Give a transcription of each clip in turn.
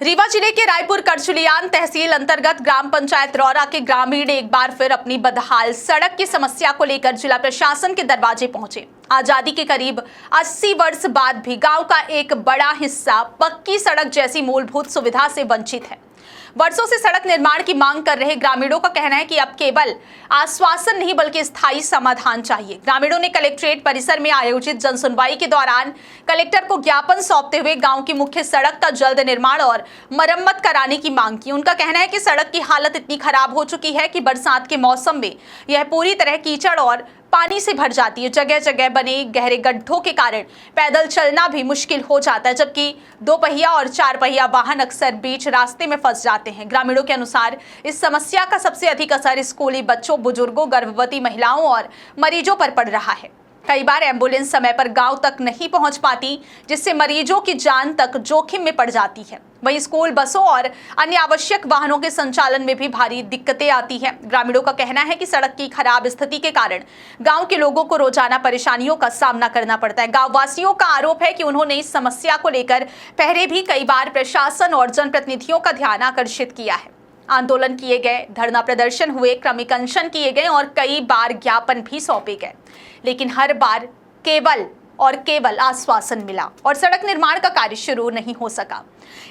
रीवा जिले के रायपुर करचुलियान तहसील अंतर्गत ग्राम पंचायत रौरा के ग्रामीण एक बार फिर अपनी बदहाल सड़क की समस्या को लेकर जिला प्रशासन के दरवाजे पहुंचे। आजादी के करीब 80 वर्ष बाद भी गांव का एक बड़ा हिस्सा पक्की सड़क जैसी मूलभूत सुविधा से वंचित है। वर्षों से सड़क निर्माण की मांग कर रहे ग्रामीणों का कहना है कि अब केवल आश्वासन नहीं बल्कि स्थायी समाधान चाहिए। ग्रामीणों ने कलेक्ट्रेट परिसर में आयोजित जनसुनवाई के दौरान कलेक्टर को ज्ञापन सौंपते हुए गांव की मुख्य सड़क का जल्द निर्माण और मरम्मत कराने की मांग की। उनका कहना है कि सड़क की हालत इतनी खराब हो चुकी है कि बरसात के मौसम में यह पूरी तरह कीचड़ और पानी से भर जाती है। जगह जगह बने गहरे गड्ढों के कारण पैदल चलना भी मुश्किल हो जाता है, जबकि 2 पहिया और 4 पहिया वाहन अक्सर बीच रास्ते में फंस जाते हैं। ग्रामीणों के अनुसार इस समस्या का सबसे अधिक असर स्कूली बच्चों, बुजुर्गों, गर्भवती महिलाओं और मरीजों पर पड़ रहा है। कई बार एम्बुलेंस समय पर गांव तक नहीं पहुंच पाती, जिससे मरीजों की जान तक जोखिम में पड़ जाती है। वहीं स्कूल बसों और अन्य आवश्यक वाहनों के संचालन में भी भारी दिक्कतें आती हैं। ग्रामीणों का कहना है कि सड़क की खराब स्थिति के कारण गांव के लोगों को रोजाना परेशानियों का सामना करना पड़ता है। गांव वासियों का आरोप है कि उन्होंने इस समस्या को लेकर पहले भी कई बार प्रशासन और जनप्रतिनिधियों का ध्यान आकर्षित किया है। आंदोलन किए गए, धरना प्रदर्शन हुए, क्रमिक अनशन किए गए और कई बार ज्ञापन भी सौंपे गए, लेकिन हर बार केवल आश्वासन मिला और सड़क निर्माण का कार्य शुरू नहीं हो सका।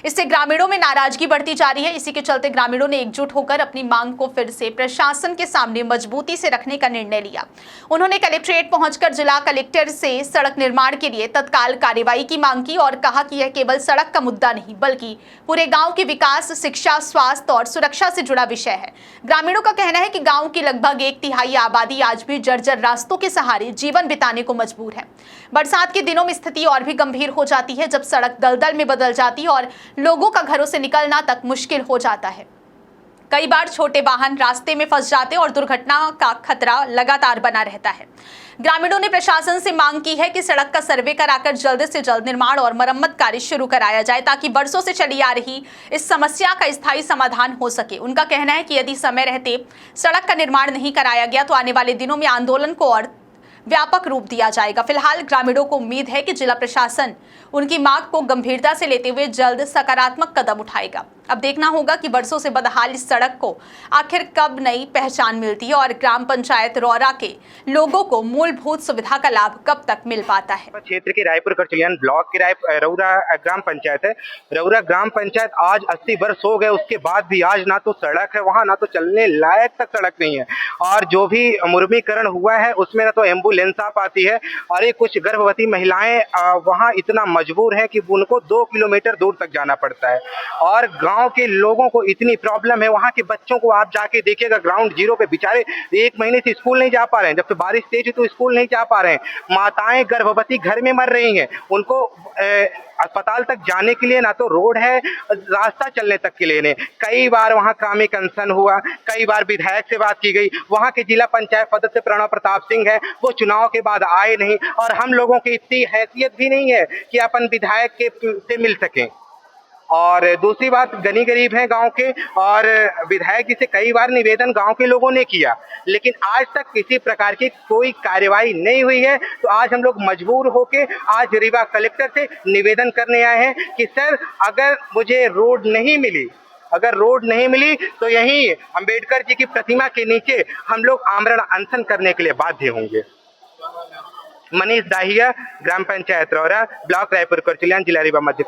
इससे ग्रामीणों में नाराजगी बढ़ती जा रही है। इसी के चलते ग्रामीणों ने एकजुट होकर अपनी मांग को फिर से प्रशासन के सामने मजबूती से रखने का निर्णय लिया। उन्होंने कलेक्ट्रेट पहुंचकर जिला कलेक्टर से सड़क निर्माण के लिए तत्काल कार्यवाही की मांग की और कहा कि यह केवल सड़क का मुद्दा नहीं बल्कि पूरे गांव के विकास, शिक्षा, स्वास्थ्य और सुरक्षा से जुड़ा विषय है। ग्रामीणों का कहना है कि गाँव की लगभग 1/3 आबादी आज भी जर्जर रास्तों के सहारे जीवन बिताने को मजबूर है। बरसात के दिनों में स्थिति और भी गंभीर हो जाती है, जब सड़क दलदल में बदल जाती है और लोगों का घरों से निकलना तक मुश्किल हो जाता है। कई बार छोटे वाहन रास्ते में फंस जाते हैं और दुर्घटना का खतरा लगातार बना रहता है। ग्रामीणों ने प्रशासन से मांग की है कि सड़क का सर्वे कराकर जल्द से जल्द निर्माण और मरम्मत कार्य शुरू कराया जाए, ताकि वर्षों से चली आ रही इस समस्या का स्थायी समाधान हो सके। उनका कहना है कि यदि समय रहते सड़क का निर्माण नहीं कराया गया तो आने वाले दिनों में आंदोलन को और व्यापक रूप दिया जाएगा। फिलहाल ग्रामीणों को उम्मीद है कि जिला प्रशासन उनकी मांग को गंभीरता से लेते हुए जल्द सकारात्मक कदम उठाएगा। अब देखना होगा कि वर्षों से बदहाल इस सड़क को आखिर कब नई पहचान मिलती है और ग्राम पंचायत रौरा के लोगों को मूलभूत सुविधा का लाभ कब तक मिल पाता है। क्षेत्र के रायपुर करचुलियान ब्लॉक के रौरा ग्राम पंचायत है। रौरा ग्राम पंचायत आज 80 वर्ष हो गए, उसके बाद भी आज ना तो सड़क है वहाँ, ना तो चलने लायक तक सड़क नहीं है। और जो भी मुर्मीकरण हुआ है उसमें ना तो एम्बुलेंस आ पाती है और ये कुछ गर्भवती महिलाएं वहाँ इतना मजबूर है कि उनको 2 किलोमीटर दूर तक जाना पड़ता है। और गांव के लोगों को इतनी प्रॉब्लम है, वहाँ के बच्चों को आप जाके देखिएगा ग्राउंड जीरो पे बेचारे 1 महीने से स्कूल नहीं जा पा रहे हैं। जब से बारिश तेज है तो स्कूल नहीं जा पा रहे हैं। माताएं गर्भवती घर में मर रही हैं, उनको अस्पताल तक जाने के लिए ना तो रोड है, रास्ता चलने तक के लिए नहीं। कई बार वहाँ क्रमिक अनशन हुआ, कई बार विधायक से बात की गई। वहाँ के जिला पंचायत सदस्य प्रणव प्रताप सिंह है, वो चुनाव के बाद आए नहीं और हम लोगों की इतनी हैसियत भी नहीं है कि अपन विधायक से मिल सकें। और दूसरी बात, गनी गरीब हैं गांव के और विधायक जी से कई बार निवेदन गांव के लोगों ने किया, लेकिन आज तक किसी प्रकार की कोई कार्यवाही नहीं हुई है। तो आज हम लोग मजबूर होके आज रीवा कलेक्टर से निवेदन करने आए हैं कि सर, अगर मुझे रोड नहीं मिली तो यहीं अंबेडकर जी की प्रतिमा के नीचे हम लोग आमरण अनशन करने के लिए बाध्य होंगे। मनीष दाहिया, ग्राम पंचायत रौरा, ब्लॉक रायपुर करचुलियान, जिला रीवा, मध्य प्रदेश।